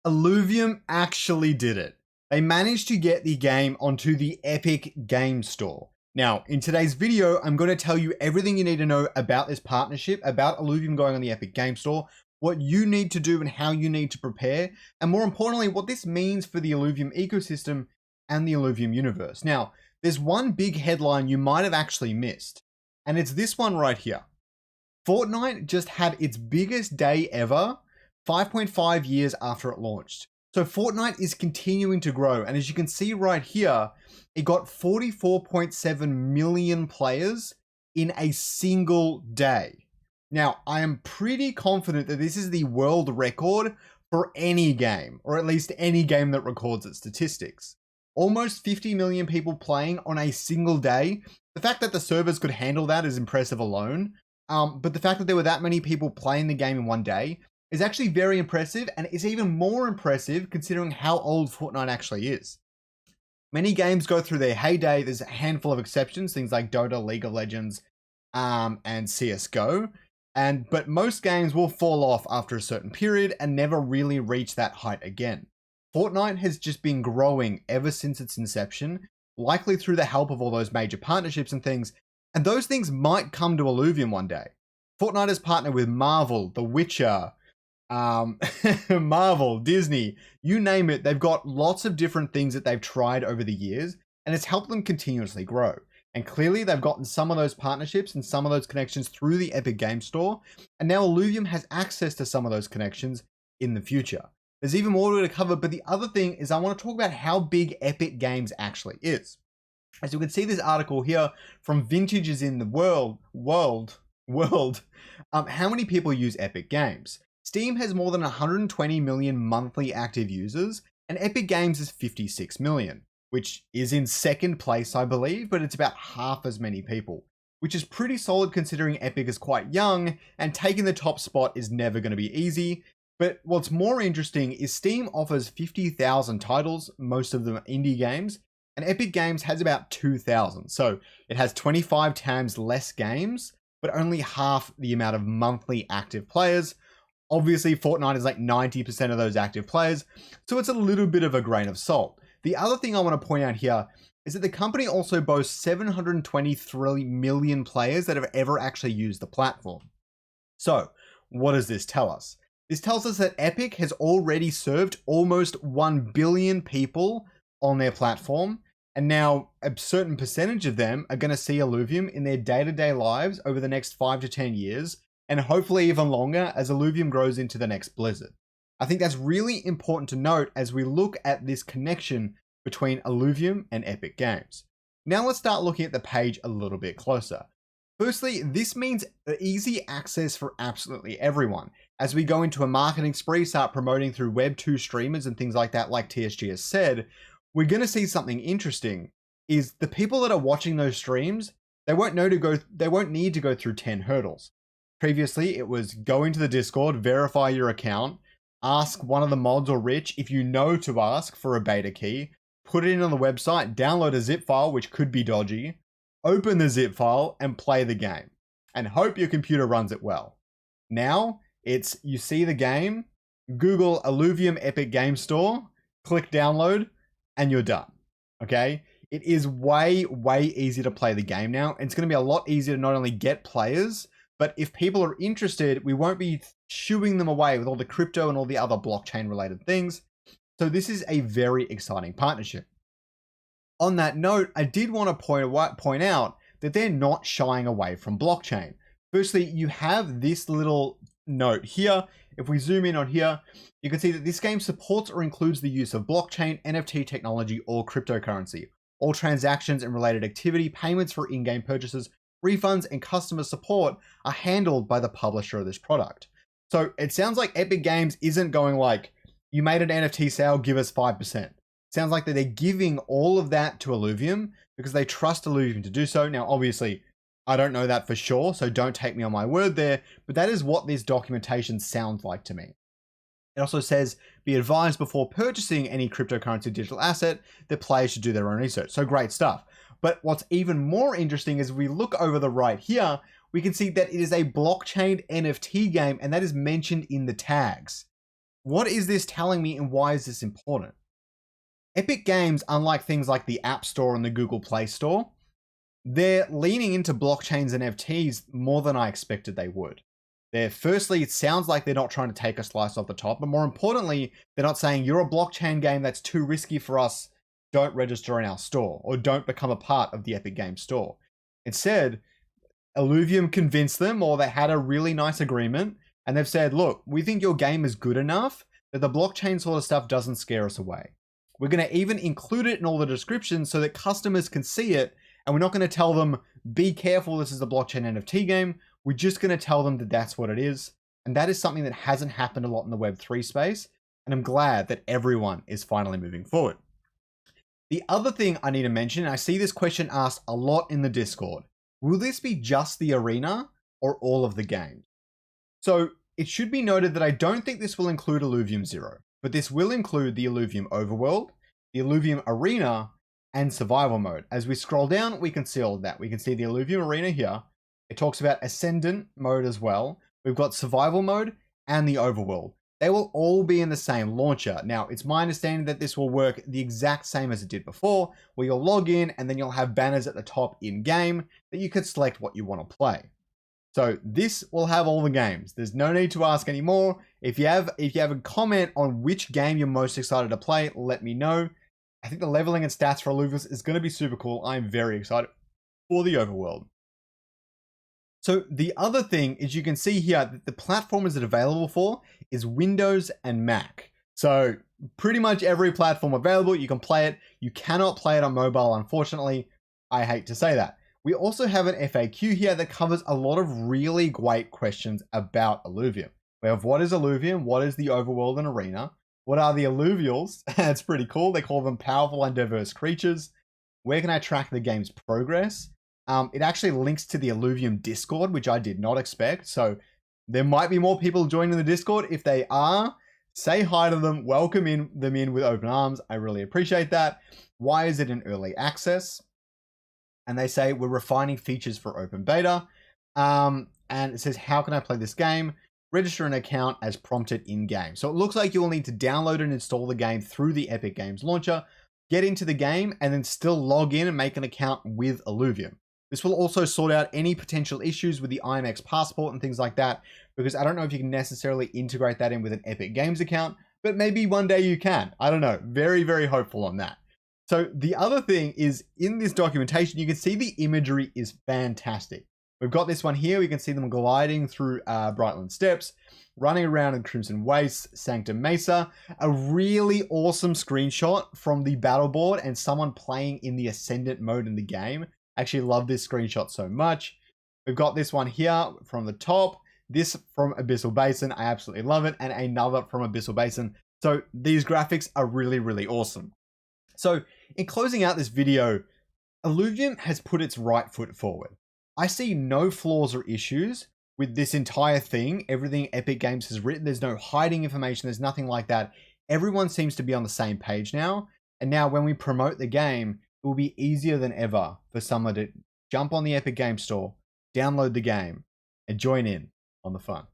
Illuvium actually did it. They managed to get the game onto the Epic Game Store. Now, in today's video, I'm going to tell you everything you need to know about this partnership, about Illuvium going on the Epic Game Store, what you need to do and how you need to prepare, and more importantly, what this means for the Illuvium ecosystem and the Illuvium universe. Now, there's one big headline you might have actually missed, and it's this one right here. Fortnite just had its biggest day ever 5.5 years after it launched. So Fortnite is continuing to grow. And as you can see right here, it got 44.7 million players in a single day. Now, I am pretty confident that this is the world record for any game, or at least any game that records its statistics. Almost 50 million people playing on a single day. The fact that the servers could handle that is impressive alone. But the fact that there were that many people playing the game in one day is actually very impressive, and it's even more impressive considering how old Fortnite actually is. Many games go through their heyday. There's a handful of exceptions, things like Dota, League of Legends, and CSGO. But most games will fall off after a certain period and never really reach that height again. Fortnite has just been growing ever since its inception, likely through the help of all those major partnerships and things, and those things might come to Illuvium one day. Fortnite has partnered with Marvel, The Witcher, Marvel, Disney, you name it. They've got lots of different things that they've tried over the years, and it's helped them continuously grow. And clearly they've gotten some of those partnerships and some of those connections through the Epic Game Store, and now Illuvium has access to some of those connections in the future. There's even more to cover, but the other thing is I want to talk about how big Epic Games actually is. As you can see this article here from Vintages in the World, how many people use Epic Games? Steam has more than 120 million monthly active users, and Epic Games is 56 million, which is in second place, I believe, but it's about half as many people, which is pretty solid considering Epic is quite young, and taking the top spot is never going to be easy. But what's more interesting is Steam offers 50,000 titles, most of them are indie games, and Epic Games has about 2,000. So it has 25 times less games, but only half the amount of monthly active players. Obviously, Fortnite is like 90% of those active players, so it's a little bit of a grain of salt. The other thing I want to point out here is that the company also boasts 723 million players that have ever actually used the platform. So, what does this tell us? This tells us that Epic has already served almost 1 billion people on their platform, and now a certain percentage of them are going to see Illuvium in their day-to-day lives over the next 5 to 10 years, and hopefully even longer as Illuvium grows into the next Blizzard. I think that's really important to note as we look at this connection between Illuvium and Epic Games. Now let's start looking at the page a little bit closer. Firstly, this means easy access for absolutely everyone. As we go into a marketing spree, start promoting through Web 2 streamers and things like that, like TSG has said, we're going to see something interesting is the people that are watching those streams, they won't need to go through 10 hurdles. Previously, it was go into the Discord, verify your account, ask one of the mods or Rich if you know to ask for a beta key, put it in on the website, download a zip file, which could be dodgy, open the zip file and play the game, and hope your computer runs it well. Now, it's you see the game, Google Illuvium Epic Game Store, click download, and you're done, okay? It is way, way easier to play the game now, and it's going to be a lot easier to not only get players, but if people are interested, we won't be shooing them away with all the crypto and all the other blockchain related things. So this is a very exciting partnership. On that note, I did want to point out that they're not shying away from blockchain. Firstly, you have this little note here. If we zoom in on here, you can see that this game supports or includes the use of blockchain, NFT technology, or cryptocurrency. All transactions and related activity, payments for in-game purchases, refunds, and customer support are handled by the publisher of this product. So it sounds like Epic Games isn't going like, you made an NFT sale, give us 5%. It sounds like that they're giving all of that to Illuvium because they trust Illuvium to do so. Now, obviously, I don't know that for sure, so don't take me on my word there, but that is what this documentation sounds like to me. It also says, be advised before purchasing any cryptocurrency digital asset that players should do their own research. So great stuff. But what's even more interesting is we look over the right here, we can see that it is a blockchain NFT game, and that is mentioned in the tags. What is this telling me and why is this important? Epic Games, unlike things like the App Store and the Google Play Store, they're leaning into blockchains and NFTs more than I expected they would. Firstly, it sounds like they're not trying to take a slice off the top, but more importantly, they're not saying you're a blockchain game that's too risky for us, don't register in our store, or don't become a part of the Epic Games store. Instead, Illuvium convinced them, or they had a really nice agreement, and they've said, look, we think your game is good enough that the blockchain sort of stuff doesn't scare us away. We're going to even include it in all the descriptions so that customers can see it, and we're not going to tell them, be careful, this is a blockchain NFT game. We're just going to tell them that that's what it is. And that is something that hasn't happened a lot in the Web3 space, and I'm glad that everyone is finally moving forward. The other thing I need to mention, and I see this question asked a lot in the Discord, will this be just the arena or all of the games? So it should be noted that I don't think this will include Illuvium 0, but this will include the Illuvium Overworld, the Illuvium Arena, and Survival Mode. As we scroll down, we can see all of that. We can see the Illuvium Arena here. It talks about Ascendant Mode as well. We've got Survival Mode and the Overworld. They will all be in the same launcher. Now, it's my understanding that this will work the exact same as it did before, where you'll log in and then you'll have banners at the top in-game that you could select what you want to play. So this will have all the games. There's no need to ask anymore. If you have a comment on which game you're most excited to play, let me know. I think the leveling and stats for Illuvium is going to be super cool. I'm very excited for the Overworld. So the other thing is you can see here that the platforms that are available for is Windows and Mac. So pretty much every platform available, you can play it. You cannot play it on mobile, unfortunately. I hate to say that. We also have an FAQ here that covers a lot of really great questions about Illuvium. We have what is Illuvium, what is the Overworld and Arena, what are the Illuvials? That's pretty cool. They call them powerful and diverse creatures. Where can I track the game's progress? It actually links to the Illuvium Discord, which I did not expect. So there might be more people joining the Discord. If they are, say hi to them, welcome them in with open arms. I really appreciate that. Why is it in early access? And they say we're refining features for open beta. And it says, how can I play this game? Register an account as prompted in game. So it looks like you will need to download and install the game through the Epic Games launcher, get into the game, and then still log in and make an account with Illuvium. This will also sort out any potential issues with the IMX passport and things like that, because I don't know if you can necessarily integrate that in with an Epic Games account, but maybe one day you can. I don't know. Very, very hopeful on that. So the other thing is in this documentation, you can see the imagery is fantastic. We've got this one here. We can see them gliding through Brightland Steps, running around in Crimson Wastes, Sanctum Mesa, a really awesome screenshot from the battle board and someone playing in the Ascendant mode in the game. Actually love this screenshot so much. We've got this one here from the top, this from Abyssal Basin. I absolutely love it. And another from Abyssal Basin. So these graphics are really, really awesome. So in closing out this video, Illuvium has put its right foot forward. I see no flaws or issues with this entire thing. Everything Epic Games has written, there's no hiding information. There's nothing like that. Everyone seems to be on the same page now. And now when we promote the game, it will be easier than ever for someone to jump on the Epic Games Store, download the game, and join in on the fun.